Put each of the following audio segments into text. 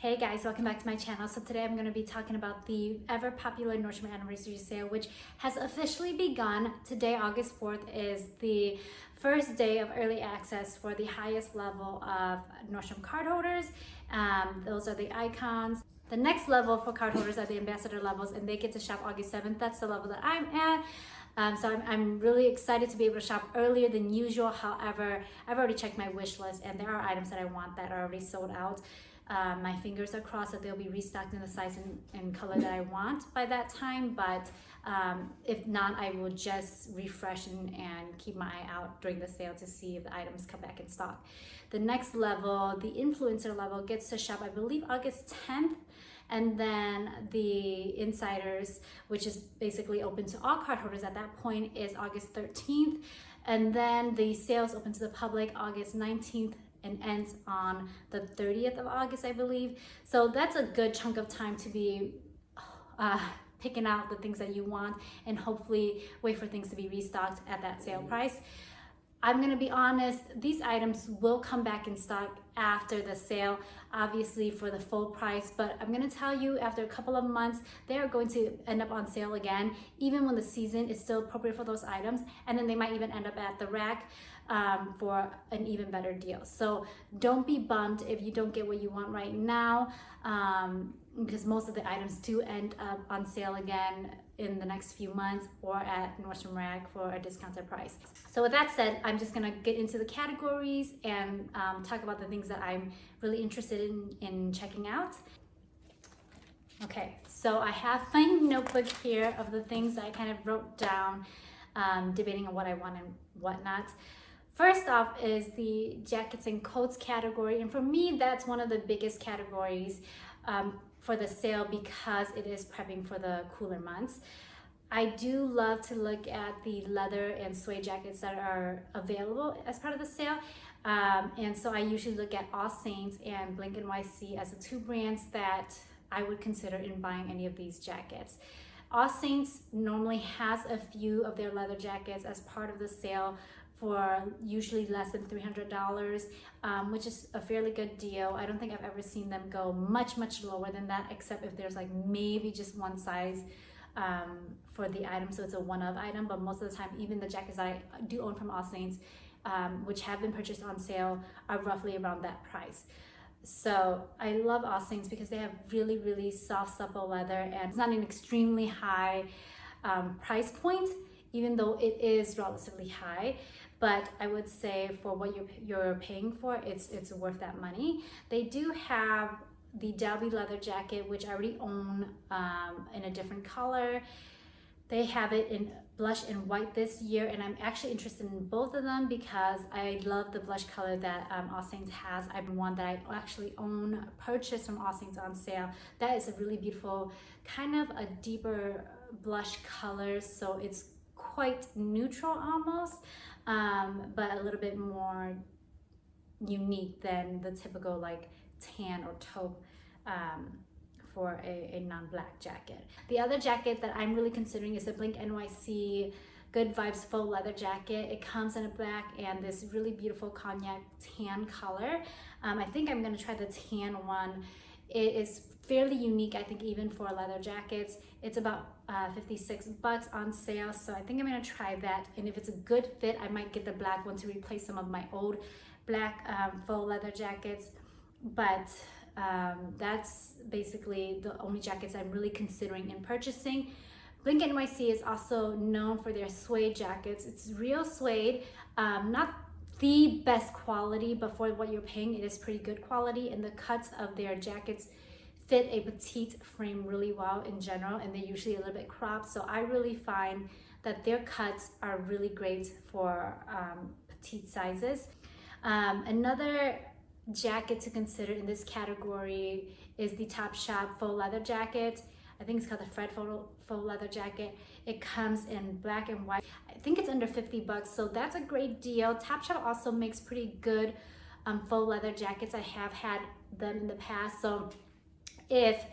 Hey guys, welcome back to my channel. So today I'm going to be talking about the ever popular Nordstrom Anniversary Sale, which has officially begun. Today, August 4th, is the first day of early access for the highest level of Nordstrom cardholders. Those are the icons. The next level for cardholders are the ambassador levels, and they get to shop August 7th. That's the level that I'm at. So I'm really excited to be able to shop earlier than usual. However, I've already checked my wish list, and there are items that I want that are already sold out. My fingers are crossed that they'll be restocked in the size and color that I want by that time, but if not, I will just refresh and keep my eye out during the sale to see if the items come back in stock. The next level, the influencer level, gets to shop, I believe, August 10th. And then the insiders, which is basically open to all cardholders at that point, is August 13th. And then the sales open to the public August 19th and ends on the 30th of August, I believe. So that's a good chunk of time to be picking out the things that you want and hopefully wait for things to be restocked at that sale price. I'm gonna be honest, these items will come back in stock after the sale, obviously for the full price, but I'm gonna tell you, after a couple of months, they are going to end up on sale again, even when the season is still appropriate for those items, and then they might even end up at the rack for an even better deal. So don't be bummed if you don't get what you want right now, because most of the items do end up on sale again in the next few months or at Nordstrom Rack for a discounted price. So with that said, I'm just gonna get into the categories and talk about the things that I'm really interested in checking out. Okay, so I have my notebook here of the things that I kind of wrote down, debating on what I want and whatnot. First off is the jackets and coats category, and for me that's one of the biggest categories for the sale because it is prepping for the cooler months. I do love to look at the leather and suede jackets that are available as part of the sale, and so I usually look at AllSaints and BlankNYC as the two brands that I would consider in buying any of these jackets. AllSaints normally has a few of their leather jackets as part of the sale for usually less than $300, which is a fairly good deal. I don't think I've ever seen them go much lower than that, except if there's like maybe just one size for the item, so it's a one-of item. But most of the time, even the jackets I do own from AllSaints, which have been purchased on sale, are roughly around that price. So I love AllSaints because they have really soft, supple leather, and it's not an extremely high price point, even though it is relatively high. But I would say for what you're paying for, it's worth that money. They do have the Dalby leather jacket, which I already own in a different color. They have it in blush and white this year, and I'm actually interested in both of them because I love the blush color that AllSaints has. I have one that I actually own, purchased from AllSaints on sale. That is a really beautiful, kind of a deeper blush color, so it's quite neutral almost, but a little bit more unique than the typical like tan or taupe for a non-black jacket. The other jacket that I'm really considering is the BlankNYC Good Vibes Faux leather jacket. It comes in a black and this really beautiful cognac tan color. I think I'm gonna try the tan one. It is fairly unique, I think, even for leather jackets. It's about $56 on sale, so I think I'm gonna try that, and if it's a good fit, I might get the black one to replace some of my old black faux leather jackets. But that's basically the only jackets I'm really considering in purchasing. BlankNYC is also known for their suede jackets. It's real suede, not the best quality, but for what you're paying, it is pretty good quality, and the cuts of their jackets fit a petite frame really well in general, and they're usually a little bit cropped, so I really find that their cuts are really great for petite sizes. Another jacket to consider in this category is the Topshop faux leather jacket. I think it's called the Fred faux leather jacket. It comes in black and white. I think it's under $50, so that's a great deal. Topshop also makes pretty good faux leather jackets. I have had them in the past, so if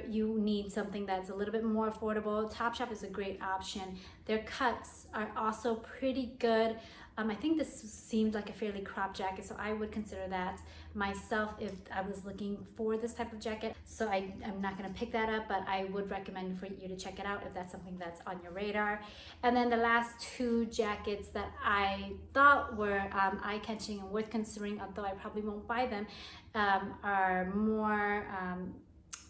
you need something that's a little bit more affordable, Topshop is a great option. Their cuts are also pretty good. I think this seemed like a fairly cropped jacket, so I would consider that myself if I was looking for this type of jacket. So I'm not gonna pick that up, but I would recommend for you to check it out if that's something that's on your radar. And then the last two jackets that I thought were eye-catching and worth considering, although I probably won't buy them, are more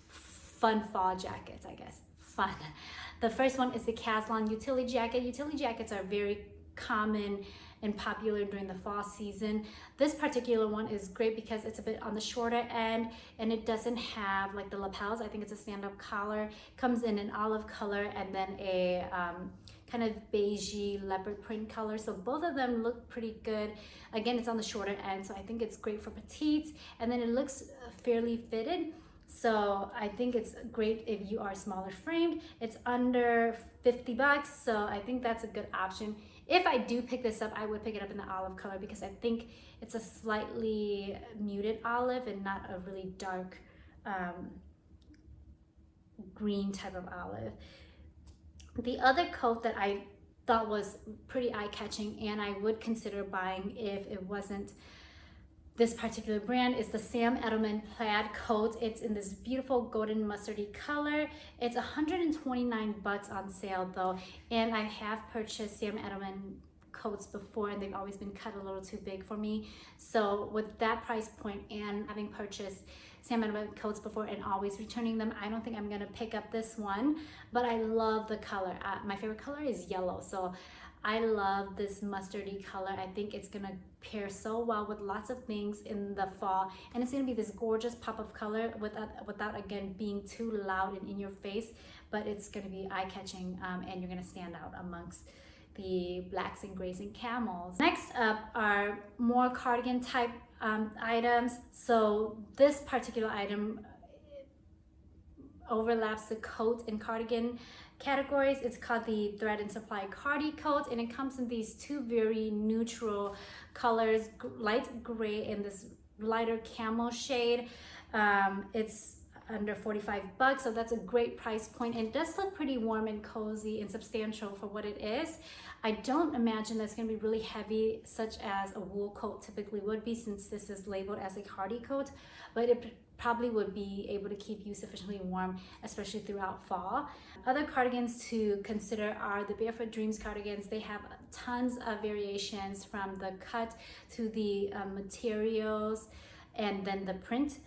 fun fall jackets, I guess. Fun. The first one is the Caslon utility jacket. Utility jackets are very common and popular during the fall season. This particular one is great because it's a bit on the shorter end and it doesn't have like the lapels. I think it's a stand-up collar. Comes in an olive color and then a kind of beigey leopard print color. So both of them look pretty good. Again, it's on the shorter end, so I think it's great for petites, and then it looks fairly fitted. So I think it's great if you are smaller framed. It's under 50 bucks, so I think that's a good option. If I do pick this up, I would pick it up in the olive color because I think it's a slightly muted olive and not a really dark green type of olive. The other coat that I thought was pretty eye-catching and I would consider buying if it wasn't this particular brand is the Sam Edelman plaid coat. It's in this beautiful golden mustardy color. It's 129 bucks on sale though, and I have purchased Sam Edelman coats before and they've always been cut a little too big for me. So with that price point and having purchased Sam Edelman coats before and always returning them, I don't think I'm gonna pick up this one, but I love the color. My favorite color is yellow, so I love this mustardy color. I think it's gonna pair so well with lots of things in the fall, and it's gonna be this gorgeous pop of color without again being too loud and in your face, but it's gonna be eye-catching and you're gonna stand out amongst the blacks and grays and camels. Next up are more cardigan type items. So this particular item overlaps the coat and cardigan categories. It's called the Thread and Supply Cardi coat, and it comes in these two very neutral colors, light gray and this lighter camel shade. It's under 45 bucks, so that's a great price point, and it does look pretty warm and cozy and substantial for what it is. I don't imagine that's going to be really heavy, such as a wool coat typically would be, since this is labeled as a hardy coat, but it probably would be able to keep you sufficiently warm, especially throughout fall. Other cardigans to consider are the Barefoot Dreams cardigans. They have tons of variations from the cut to the materials and then the print.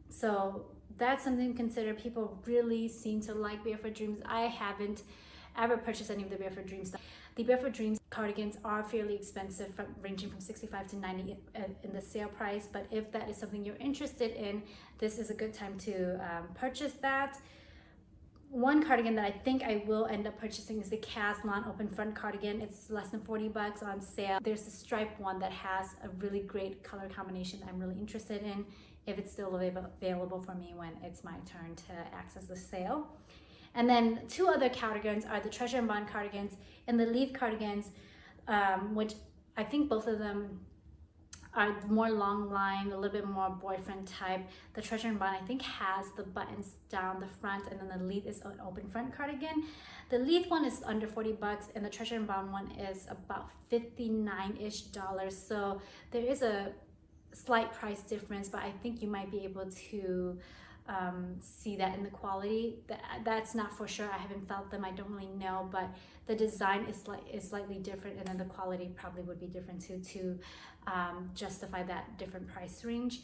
So that's something to consider. People really seem to like Barefoot Dreams. I haven't ever purchased any of the Barefoot Dreams. The Barefoot Dreams cardigans are fairly expensive, ranging from 65 to 90 in the sale price, but if that is something you're interested in, this is a good time to purchase that. One cardigan that I think I will end up purchasing is the Caslon open front cardigan. It's less than 40 bucks on sale. There's the striped one that has a really great color combination that I'm really interested in, if it's still available for me when it's my turn to access the sale. And then two other cardigans are the Treasure and Bond cardigans and the Leith cardigans, which I think both of them are more long line, a little bit more boyfriend type. The Treasure and Bond I think has the buttons down the front, and then the Leith is an open front cardigan. The Leith one is under 40 bucks and the Treasure and Bond one is about $59-ish. So there is a slight price difference, but I think you might be able to see that in the quality. That's not for sure. I haven't felt them. I don't really know, but the design is slightly different, and then the quality probably would be different too to justify that different price range.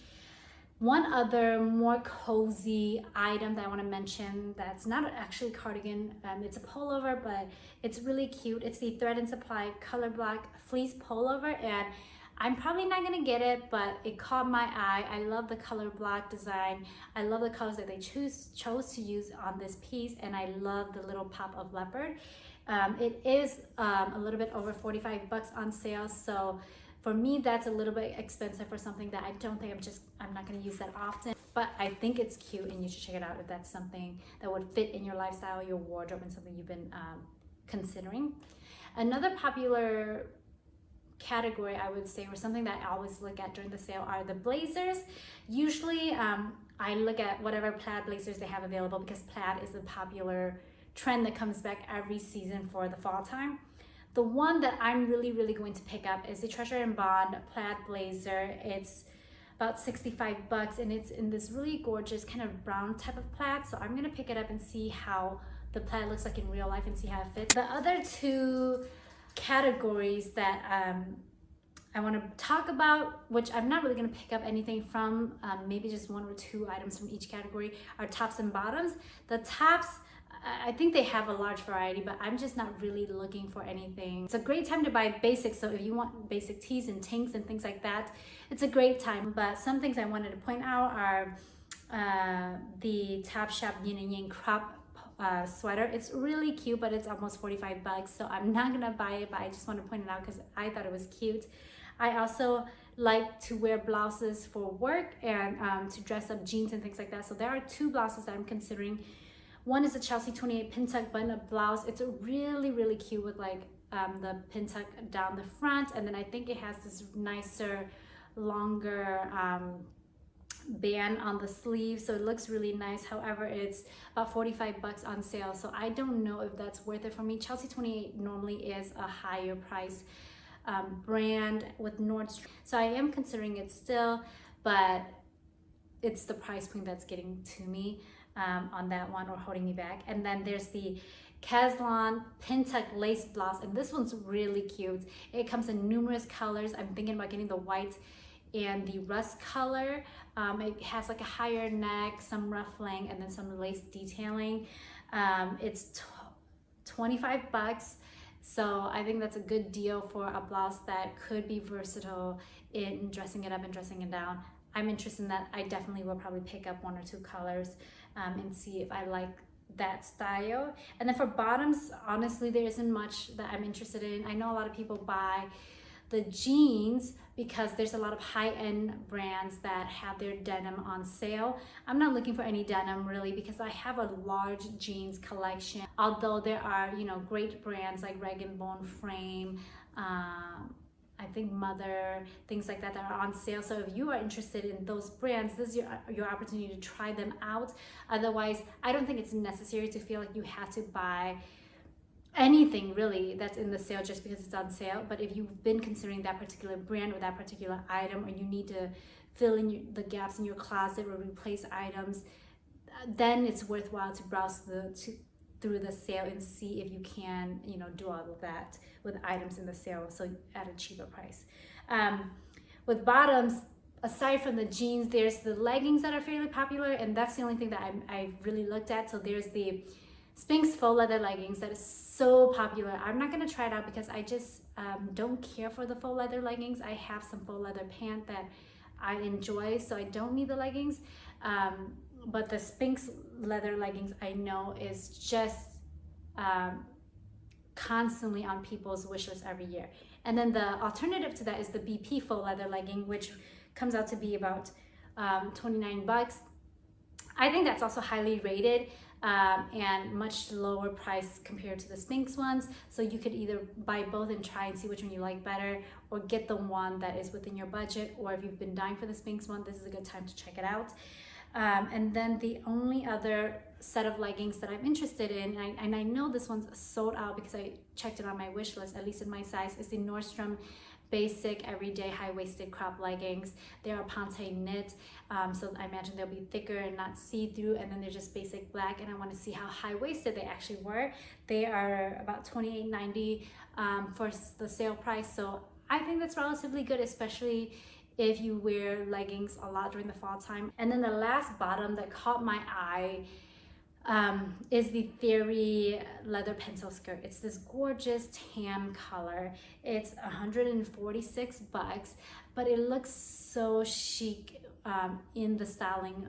One other more cozy item that I want to mention that's not actually a cardigan, it's a pullover, but it's really cute. It's the Thread and Supply color black fleece pullover, and I'm probably not gonna get it, but it caught my eye. I love the color black design. I love the colors that they chose to use on this piece, and I love the little pop of leopard. It is a little bit over 45 bucks on sale, so for me that's a little bit expensive for something that I don't think I'm not gonna use that often. But I think it's cute, and you should check it out if that's something that would fit in your lifestyle, your wardrobe, and something you've been considering. Another popular category I would say, or something that I always look at during the sale, are the blazers. Usually I look at whatever plaid blazers they have available, because plaid is a popular trend that comes back every season for the fall time. The one that I'm really going to pick up is the Treasure and Bond plaid blazer. It's about 65 bucks and it's in this really gorgeous kind of brown type of plaid. So I'm gonna pick it up and see how the plaid looks like in real life and see how it fits. The other two categories that I want to talk about, which I'm not really going to pick up anything from, maybe just one or two items from each category, are tops and bottoms. The tops, I think they have a large variety, but I'm just not really looking for anything. It's a great time to buy basics, so if you want basic tees and tanks and things like that, it's a great time. But some things I wanted to point out are the Topshop Yin and Yang crop sweater. It's really cute, but it's almost 45 bucks, so I'm not gonna buy it, but I just want to point it out because I thought it was cute. I also like to wear blouses for work and to dress up jeans and things like that. So there are two blouses that I'm considering. One is a Chelsea 28 pin tuck button-up blouse. It's really cute with like the pin tuck down the front, and then I think it has this nicer, longer band on the sleeve, so it looks really nice. However, it's about 45 bucks on sale, so I don't know if that's worth it for me. Chelsea 28 normally is a higher price brand with Nordstrom, so I am considering it still, but it's the price point that's getting to me on that one, or holding me back. And then there's the Caslon pin tuck lace blouse, and this one's really cute. It comes in numerous colors. I'm thinking about getting the white and the rust color. It has like a higher neck, some ruffling, and then some lace detailing. It's 25 bucks. So I think that's a good deal for a blouse that could be versatile in dressing it up and dressing it down. I'm interested in that. I definitely will probably pick up one or two colors and see if I like that style. And then for bottoms, honestly, there isn't much that I'm interested in. I know a lot of people buy the jeans because there's a lot of high-end brands that have their denim on sale. I'm not looking for any denim really because I have a large jeans collection, although there are, you know, great brands like Rag & Bone Frame, I think Mother, things like that are on sale. So if you are interested in those brands, this is your opportunity to try them out. Otherwise, I don't think it's necessary to feel like you have to buy anything really that's in the sale just because it's on sale. But if you've been considering that particular brand or that particular item, or you need to fill in the gaps in your closet or replace items, then it's worthwhile to browse through the sale and see if you can, you know, do all of that with items in the sale, so at a cheaper price. With bottoms, aside from the jeans, there's the leggings that are fairly popular, and that's the only thing that I really looked at. So there's the Spanx faux leather leggings that is so popular. I'm not gonna try it out because I just don't care for the faux leather leggings. I have some faux leather pant that I enjoy, so I don't need the leggings. But the Spanx leather leggings I know is just constantly on people's wish list every year. And then the alternative to that is the BP faux leather legging, which comes out to be about 29 bucks. I think that's also highly rated and much lower price compared to the Spanx ones. So you could either buy both and try and see which one you like better, or get the one that is within your budget. Or if you've been dying for the Spanx one, this is a good time to check it out. And then the only other set of leggings that I'm interested in, and I know this one's sold out because I checked it on my wish list, at least in my size, is the Nordstrom basic everyday high-waisted crop leggings. They are ponte knit, so I imagine they'll be thicker and not see-through, and then they're just basic black, and I want to see how high-waisted they actually were. They are about $28.90 for the sale price, so I think that's relatively good, especially if you wear leggings a lot during the fall time. And then the last bottom that caught my eye is the Theory leather pencil skirt. It's this gorgeous tan color. It's 146 bucks, but it looks so chic in the styling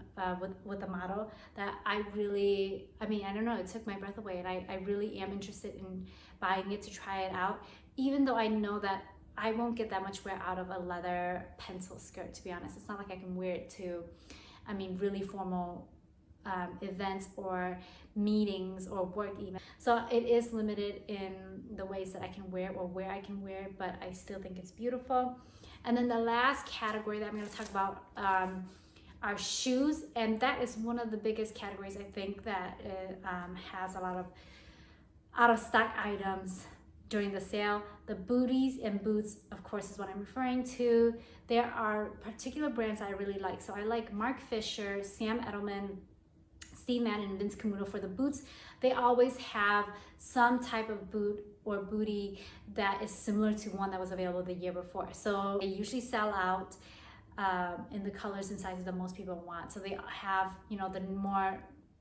with the model that I don't know, it took my breath away, and I really am interested in buying it to try it out, even though I know that I won't get that much wear out of a leather pencil skirt, to be honest. It's not like I can wear it to, really formal events or meetings or work even. So it is limited in the ways that I can wear or where I can wear it, but I still think it's beautiful. And then the last category that I'm going to talk about are shoes, and that is one of the biggest categories I think that has a lot of out of stock items during the sale. The booties and boots, of course, is what I'm referring to. There are particular brands I really like. So I like Mark Fisher, Sam Edelman, Steve Madden, and Vince Camuto for the boots. They always have some type of boot or bootie that is similar to one that was available the year before. So they usually sell out in the colors and sizes that most people want. So they have, you know, the more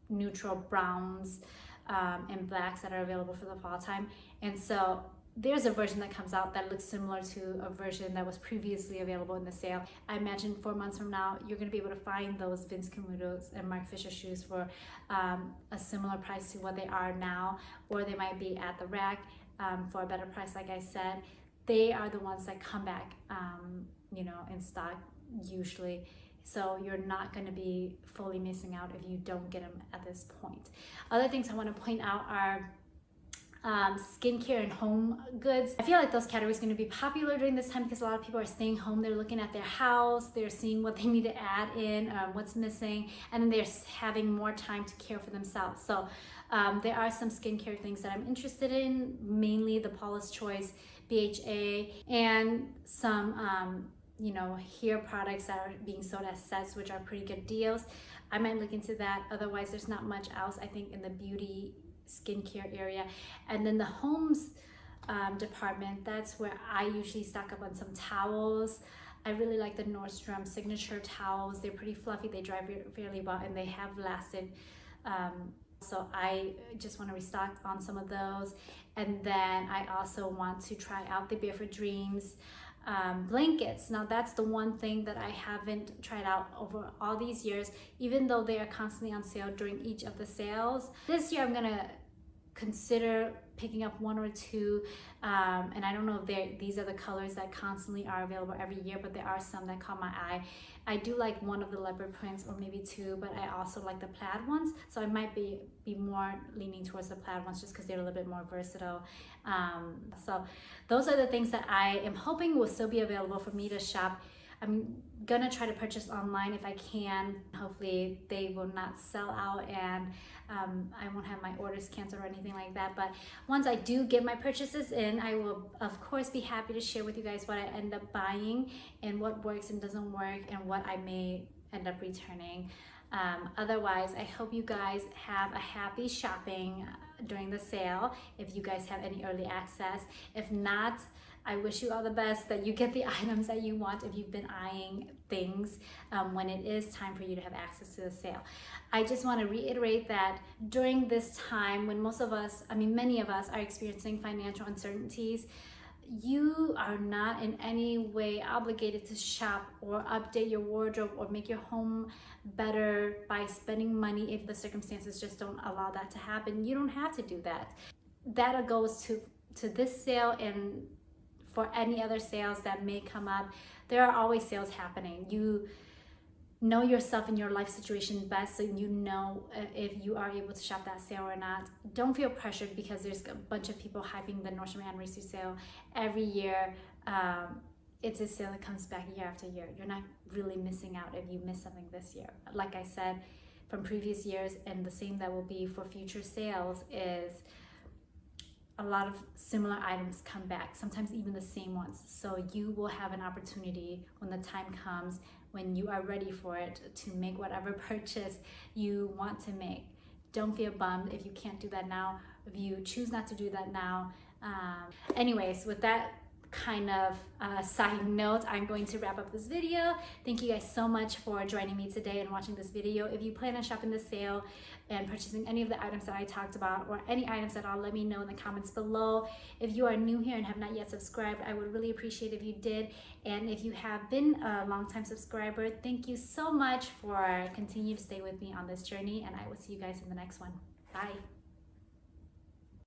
neutral browns and blacks that are available for the fall time. And so there's a version that comes out that looks similar to a version that was previously available in the sale. I imagine 4 months from now, you're going to be able to find those Vince Camuto's and Mark Fisher shoes for a similar price to what they are now, or they might be at the rack for a better price. Like I said, they are the ones that come back, you know, in stock usually. So you're not going to be fully missing out if you don't get them at this point. Other things I want to point out are skincare and home goods. I feel like those categories are going to be popular during this time because a lot of people are staying home. They're looking at their house, they're seeing what they need to add in, what's missing, and then they're having more time to care for themselves. So there are some skincare things that I'm interested in, mainly the Paula's Choice BHA and some you know, hair products that are being sold as sets, which are pretty good deals. I might look into that. Otherwise, there's not much else, I think, in the beauty skincare area. And then the homes department, that's where I usually stock up on some towels. I really like the Nordstrom signature towels. They're pretty fluffy, they dry fairly well, and they have lasted. So I just want to restock on some of those. And then I also want to try out the Barefoot Dreams blankets. Now that's the one thing that I haven't tried out over all these years, even though they are constantly on sale during each of the sales. This year I'm gonna consider picking up one or two, and I don't know if these are the colors that constantly are available every year, but there are some that caught my eye. I do like one of the leopard prints, or maybe two, but I also like the plaid ones, so I might be more leaning towards the plaid ones just because they're a little bit more versatile. So those are the things that I am hoping will still be available for me to shop. I'm gonna try to purchase online if I can. Hopefully they will not sell out and I won't have my orders canceled or anything like that. But once I do get my purchases in, I will of course be happy to share with you guys what I end up buying and what works and doesn't work and what I may end up returning. Otherwise, I hope you guys have a happy shopping during the sale if you guys have any early access. If not, I wish you all the best, that you get the items that you want if you've been eyeing things when it is time for you to have access to the sale. I just want to reiterate that during this time when most of us, I mean many of us, are experiencing financial uncertainties, you are not in any way obligated to shop or update your wardrobe or make your home better by spending money if the circumstances just don't allow that to happen. You don't have to do that. That goes to this sale and for any other sales that may come up. There are always sales happening. You know yourself and your life situation best, so you know if you are able to shop that sale or not. Don't feel pressured because there's a bunch of people hyping the Nordstrom Anniversary Sale every year. It's a sale that comes back year after year. You're not really missing out if you miss something this year. Like I said, from previous years, and the same that will be for future sales, is a lot of similar items come back, sometimes even the same ones. So you will have an opportunity when the time comes, when you are ready for it, to make whatever purchase you want to make. Don't feel bummed if you can't do that now, if you choose not to do that now. Anyways, with that kind of side note, I'm going to wrap up this video. Thank you guys so much for joining me today and watching this video. If you plan on shopping the sale and purchasing any of the items that I talked about, or any items at all, let me know in the comments below. If you are new here and have not yet subscribed, I would really appreciate if you did. And if you have been a longtime subscriber, thank you so much for continuing to stay with me on this journey, and I will see you guys in the next one. Bye.